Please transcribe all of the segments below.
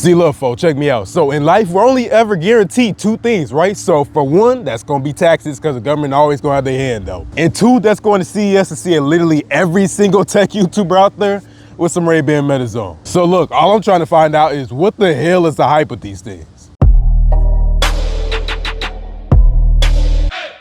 See, look, folks, check me out. So in life, we're only ever guaranteed two things, right? So for one, that's gonna be taxes, because the government always gonna have their hand out. And two, that's going to CES and seeing literally every single tech YouTuber out there with some Ray-Ban Metas on. So look, all I'm trying to find out is what the hell is the hype with these things?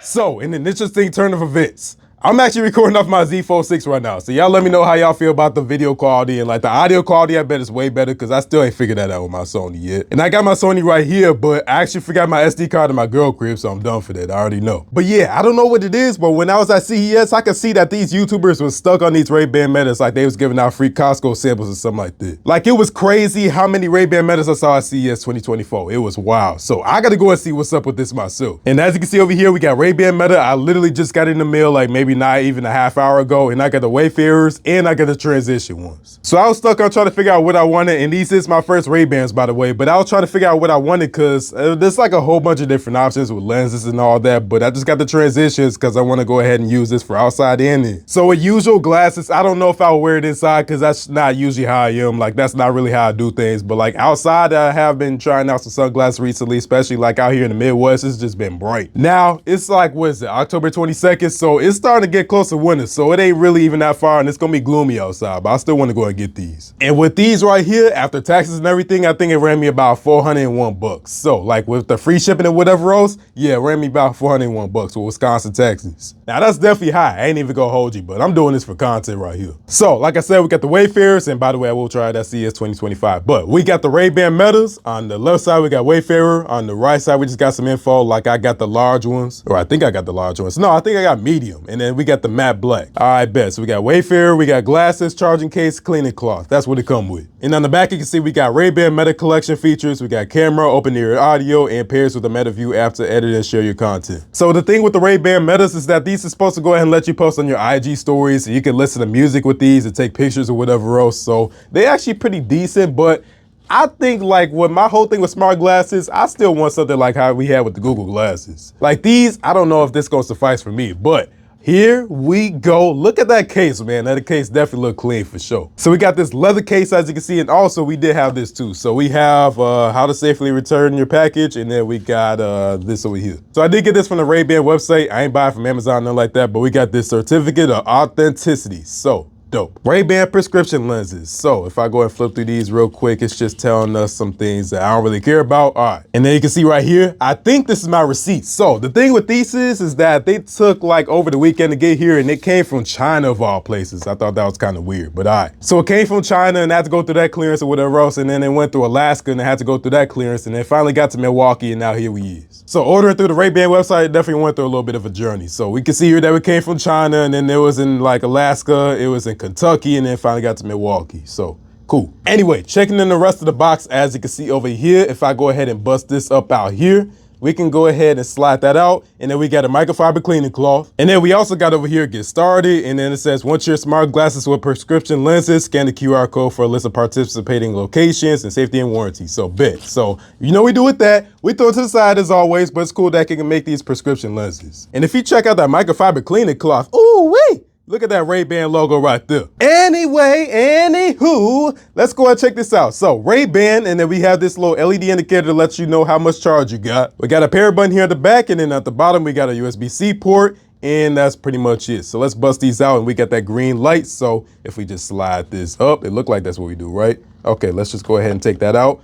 So in an interesting turn of events, I'm actually recording off my Z Fold 6 right now. So y'all let me know how y'all feel about the video quality, and like the audio quality. I bet it's way better because I still ain't figured that out with my Sony yet. And I got my Sony right here, but I actually forgot my SD card in my girl crib, so I'm done for that. I already know. But yeah, I don't know what it is, but when I was at CES, I could see that these YouTubers was stuck on these Ray-Ban Metas, like they was giving out free Costco samples or something like that. Like it was crazy how many Ray-Ban Metas I saw at CES 2024. It was wild. So I gotta go and see what's up with this myself. And as you can see over here, we got Ray-Ban Meta. I literally just got in the mail, like maybe not even a half hour ago, and I got the Wayfarers and I got the transition ones. So I was stuck on trying to figure out what I wanted, and these is my first Ray-Bans, by the way, but I was trying to figure out what I wanted because there's like a whole bunch of different options with lenses and all that, but I just got the transitions because I want to go ahead and use this for outside and in. So with usual glasses, I don't know if I'll wear it inside because that's not usually how I am. Like that's not really how I do things, but like outside, I have been trying out some sunglasses recently, especially like out here in the Midwest. It's just been bright. Now it's like, what is it, October 22nd? So it's starting to get close to winter. So it ain't really even that far, and it's gonna be gloomy outside, but I still want to go and get these. And with these right here, after taxes and everything, I think it ran me about 401 bucks. So like with the free shipping and whatever else, yeah, it ran me about 401 bucks with Wisconsin taxes. Now that's definitely high. I ain't even gonna hold you, but I'm doing this for content right here. So like I said, we got the Wayfarers, and by the way, I will try that CES 2025, but we got the Ray-Ban Metas. On the left side, we got Wayfarer. On the right side, we just got some info. Like I got the large ones, or I think I got the large ones. No, I think I got medium, and then we got the matte black. All right, bet. So we got Wayfarer, we got glasses, charging case, cleaning cloth. That's what it come with. And on the back, you can see we got Ray-Ban Meta collection features. We got camera, open ear audio, and pairs with the Meta View app to edit and share your content. So the thing with the Ray-Ban Metas is that these are supposed to go ahead and let you post on your IG stories. So you can listen to music with these and take pictures or whatever else. So they actually pretty decent, but I think like with my whole thing with smart glasses, I still want something like how we had with the Google glasses. Like these, I don't know if this gonna suffice for me, but here we go. Look at that case, man. That case definitely look clean for sure. So we got this leather case, as you can see, and also we did have this too. So we have how to safely return your package, and then we got this over here. So I did get this from the Ray-Ban website. I ain't buying from Amazon, nothing like that, but we got this certificate of authenticity. So dope. Ray-Ban prescription lenses. So if I go and flip through these real quick, it's just telling us some things that I don't really care about. All right. And then you can see right here, I think this is my receipt. So the thing with these is that they took like over the weekend to get here, and it came from China of all places. I thought that was kind of weird, but all right. So it came from China and had to go through that clearance or whatever else. And then it went through Alaska and it had to go through that clearance. And then finally got to Milwaukee, and now here we is. So ordering through the Ray-Ban website, it definitely went through a little bit of a journey. So we can see here that it came from China, and then it was in like Alaska, it was in Kentucky, and then finally got to Milwaukee. So cool. Anyway, checking in the rest of the box, as you can see over here, if I go ahead and bust this up out here, we can go ahead and slide that out. And then we got a microfiber cleaning cloth. And then we also got over here, get started. And then it says, once your smart glasses with prescription lenses, scan the QR code for a list of participating locations and safety and warranty. So bet. So you know we do with that. We throw it to the side as always, but it's cool that it can make these prescription lenses. And if you check out that microfiber cleaning cloth, ooh wee! Look at that Ray-Ban logo right there. Anyway, anywho, let's go and check this out. So Ray-Ban, and then we have this little LED indicator to let you know how much charge you got. We got a power button here at the back, and then at the bottom, we got a USB-C port, and that's pretty much it. So let's bust these out, and we got that green light. So if we just slide this up, it looked like that's what we do, right? Okay, let's just go ahead and take that out.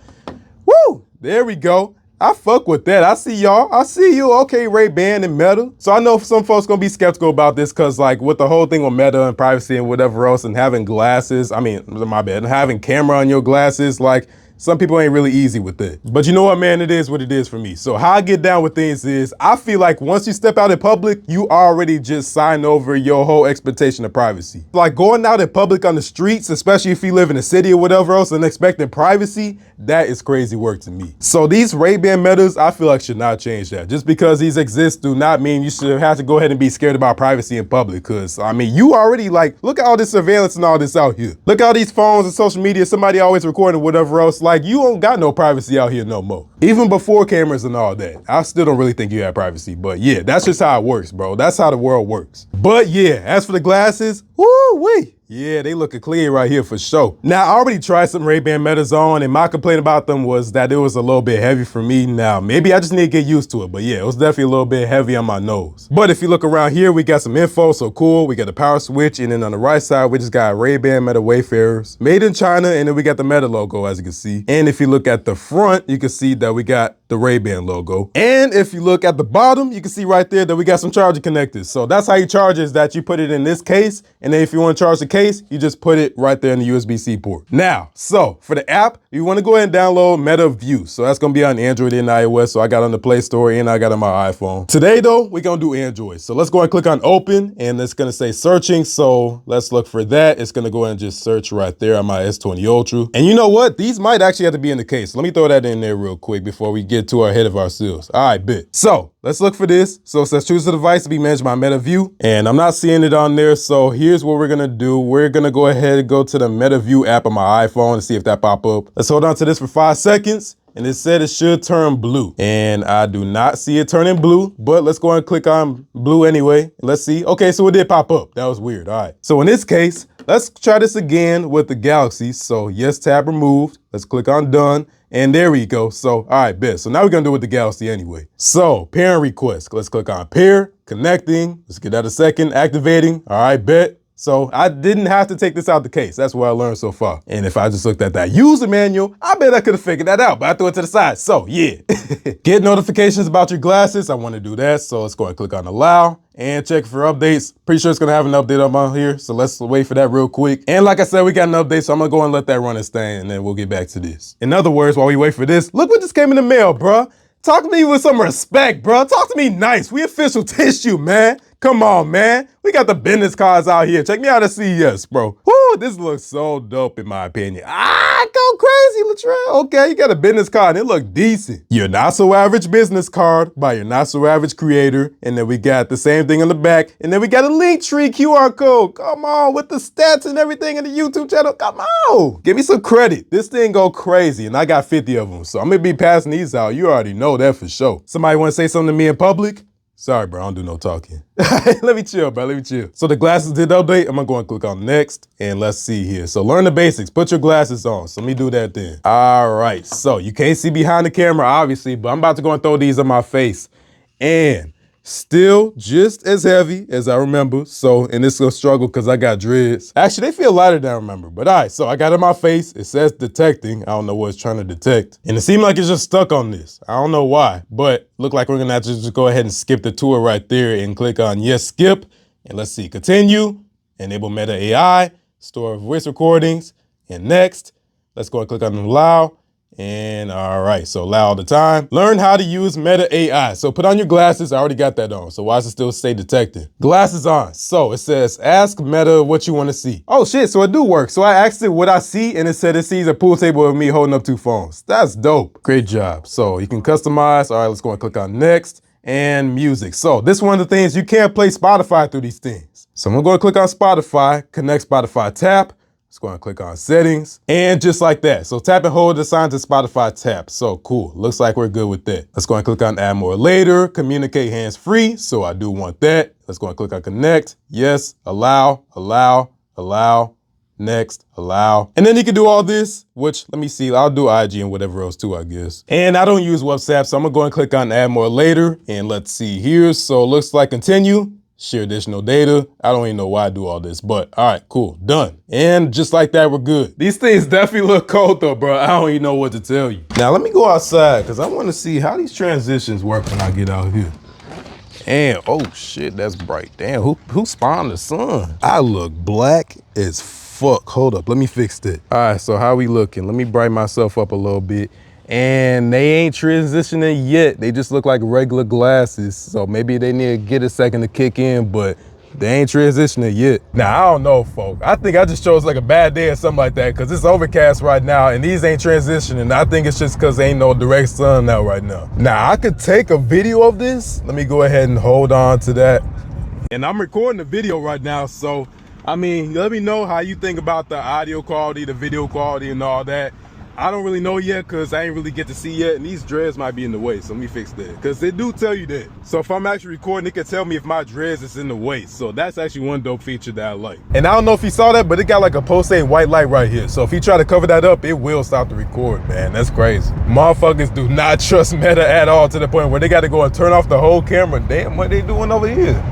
Woo, there we go. I fuck with that. I see y'all. I see you. Okay, Ray-Ban and Meta. So I know some folks gonna be skeptical about this because like with the whole thing with Meta and privacy and whatever else and having glasses, I mean, my bad, having camera on your glasses, like some people ain't really easy with it. But you know what, man, it is what it is for me. So how I get down with things is I feel like once you step out in public, you already just sign over your whole expectation of privacy. Like going out in public on the streets, especially if you live in a city or whatever else and expecting privacy, that is crazy work to me. So these Ray-Ban Metas, I feel like should not change that. Just because these exist do not mean you should have to go ahead and be scared about privacy in public. Cause I mean, you already like, look at all this surveillance and all this out here. Look at all these phones and social media, somebody always recording whatever else. Like you don't got no privacy out here no more. Even before cameras and all that, I still don't really think you have privacy, but yeah, that's just how it works, bro. That's how the world works. But yeah, as for the glasses, woo-wee. Yeah, they looking clean right here for sure. Now, I already tried some Ray-Ban Metas on, and my complaint about them was that it was a little bit heavy for me. Now, maybe I just need to get used to it, but yeah, it was definitely a little bit heavy on my nose. But if you look around here, we got some info, so cool. We got the power switch, and then on the right side, we just got Ray-Ban Meta Wayfarers, made in China, and then we got the Meta logo, as you can see. And if you look at the front, you can see that we got the Ray-Ban logo. And if you look at the bottom, you can see right there that we got some charger connectors. So that's how you charge it, is that you put it in this case, and then if you want to charge the case, you just put it right there in the USB-C port. Now, so for the app, you want to go ahead and download Meta View. So that's going to be on Android and iOS. So I got on the Play Store and I got on my iPhone. Today though, we're going to do Android. So let's go and click on open, and it's going to say searching. So let's look for that. It's going to go ahead and just search right there on my S20 Ultra. And you know what? These might actually have to be in the case. Let me throw that in there real quick before we get too ahead of ourselves. All right, bet. So let's look for this. So it says choose a device to be managed by Meta View, and I'm not seeing it on there. So here's what we're gonna do. We're gonna go ahead and go to the Meta View app on my iPhone and see if that pop up. Let's hold on to this for 5 seconds. And it said it should turn blue, and I do not see it turning blue, but let's go and click on blue anyway. Let's see. Okay, so it did pop up. That was weird. All right. So in this case, let's try this again with the Galaxy. So yes, tab removed. Let's click on done. And there we go. So, all right, bet. So now we're going to do it with the Galaxy anyway. So pairing request. Let's click on pair, connecting. Let's get that a second, activating. All right, bet. So I didn't have to take this out the case. That's what I learned so far. And if I just looked at that user manual, I bet I could have figured that out, but I threw it to the side. So yeah, get notifications about your glasses. I want to do that. So let's go and click on allow and check for updates. Pretty sure it's going to have an update up on here. So let's wait for that real quick. And like I said, we got an update. So I'm going to go and let that run its thing, and then we'll get back to this. In other words, while we wait for this, look what just came in the mail, bruh. Talk to me with some respect, bruh. Talk to me nice. We official tissue, man. Come on, man. We got the business cards out here. Check me out at CES, bro. Woo, this looks so dope in my opinion. Go crazy, Latrell. Okay, you got a business card and it look decent. Your not so average business card by your not so average creator. And then we got the same thing on the back. And then we got a Linktree QR code. Come on, with the stats and everything in the YouTube channel. Come on. Give me some credit. This thing go crazy and I got 50 of them. So I'm gonna be passing these out. You already know that for sure. Somebody wanna say something to me in public? Sorry, bro, I don't do no talking. Let me chill, bro, let me chill. So the glasses did update. I'm gonna go and click on next, and let's see here. So learn the basics, put your glasses on. So let me do that then. All right, so you can't see behind the camera, obviously, but I'm about to go and throw these on my face. And still just as heavy as I remember. So, and it's a struggle because I got dreads. Actually, they feel lighter than I remember. But all right, so I got it in my face. It says detecting. I don't know what it's trying to detect. And it seemed like it's just stuck on this. I don't know why, but look like we're gonna have to just go ahead and skip the tour right there and click on yes, skip. And let's see, continue, enable Meta AI, store voice recordings, and next. Let's go and click on allow. And all right, so allow all the time. Learn how to use Meta AI. So put on your glasses. I already got that on. So why does it still say detecting? Glasses on. So it says, ask Meta what you want to see. Oh shit, so it do work. So I asked it what I see, and it said it sees a pool table of me holding up 2 phones. That's dope. Great job. So you can customize. All right, let's go and click on next. And music. So this is one of the things, you can't play Spotify through these things. So I'm gonna go and click on Spotify, connect Spotify tap. Let's go and click on settings, and just like that. So tap and hold the sign to Spotify tap. So cool, looks like we're good with that. Let's go and click on add more later, communicate hands-free. So I do want that. Let's go and click on connect. Yes, allow, allow, allow, next, allow. And then you can do all this, which let me see, I'll do IG and whatever else too, I guess. And I don't use WhatsApp, so I'm gonna go and click on add more later, and let's see here. So it looks like continue. Share additional data. I don't even know why I do all this, but all right, cool, done. And just like that, we're good. These things definitely look cold though, bro. I don't even know what to tell you. Now let me go outside because I want to see how these transitions work when I get out here. And oh shit, that's bright. Damn, who spawned the sun? I look black as fuck. Hold up, let me fix that. All right, so how we looking? Let me brighten myself up a little bit. And they ain't transitioning yet. They just look like regular glasses. So maybe they need to get a second to kick in, but they ain't transitioning yet. Now, I don't know, folks. I think I just chose like a bad day or something like that because it's overcast right now and these ain't transitioning. I think it's just because there ain't no direct sun out right now. Now, I could take a video of this. Let me go ahead and hold on to that. And I'm recording the video right now, so, I mean, let me know how you think about the audio quality, the video quality and all that. I don't really know yet because I ain't really get to see yet, and these dreads might be in the way, so let me fix that. Because they do tell you that. So if I'm actually recording, it can tell me if my dreads is in the way. So that's actually one dope feature that I like. And I don't know if you saw that, but it got like a pulsating white light right here. So if you try to cover that up, it will stop the record, man. That's crazy. Motherfuckers do not trust Meta at all, to the point where they got to go and turn off the whole camera. Damn, what they doing over here?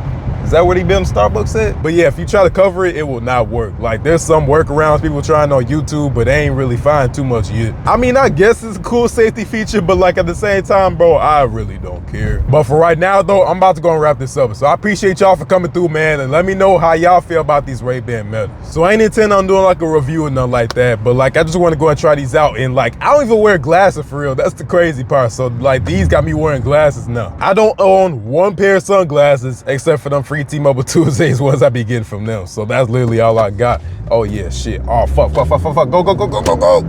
Is that what he building Starbucks at? But yeah, if you try to cover it, it will not work. Like, there's some workarounds people trying on YouTube, but they ain't really find too much yet. I mean, I guess it's a cool safety feature, but like at the same time, bro, I really don't care. But for right now though, I'm about to go and wrap this up. So I appreciate y'all for coming through, man, and let me know how y'all feel about these Ray-Ban Metas. So I ain't intending on doing like a review or nothing like that, but like I just want to go and try these out. And like, I don't even wear glasses for real. That's the crazy part. So like, these got me wearing glasses now. I don't own one pair of sunglasses except for them free T-Mobile Tuesdays ones I be getting from them. So that's literally all I got. Oh yeah, shit. Oh fuck. Go.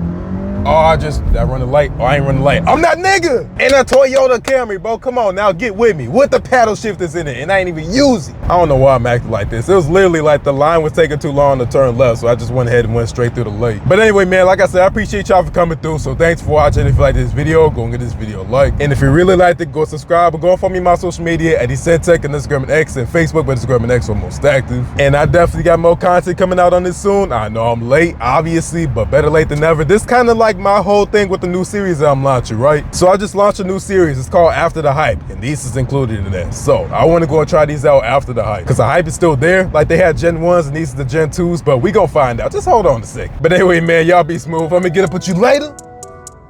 Oh, did I run the light? Oh, I ain't running the light. I'm that nigga in a Toyota Camry, bro. Come on now, get with me. With the paddle shifters in it, and I ain't even use it. I don't know why I'm acting like this. It was literally like the line was taking too long to turn left, so I just went ahead and went straight through the light. But anyway, man, like I said, I appreciate y'all for coming through. So thanks for watching. If you like this video, go and get this video a like. And if you really liked it, go subscribe and go and follow me on my social media at Tech on Instagram and X, and Facebook, but Instagram and X are most active. And I definitely got more content coming out on this soon. I know I'm late, obviously, but better late than never. This kind of like my whole thing with the new series that I'm launching, right? So I just launched a new series. It's called After the Hype, and these is included in that. So I want to go and try these out after the hype, because the hype is still there. Like, they had Gen 1s and these are the Gen 2s, but we gonna find out. Just hold on a sec. But anyway, man, y'all be smooth. I'm gonna get up with you later.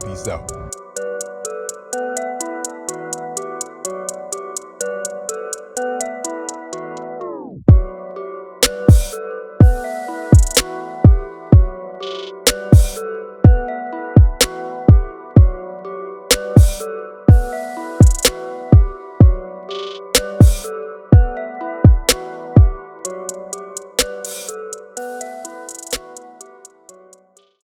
Peace out.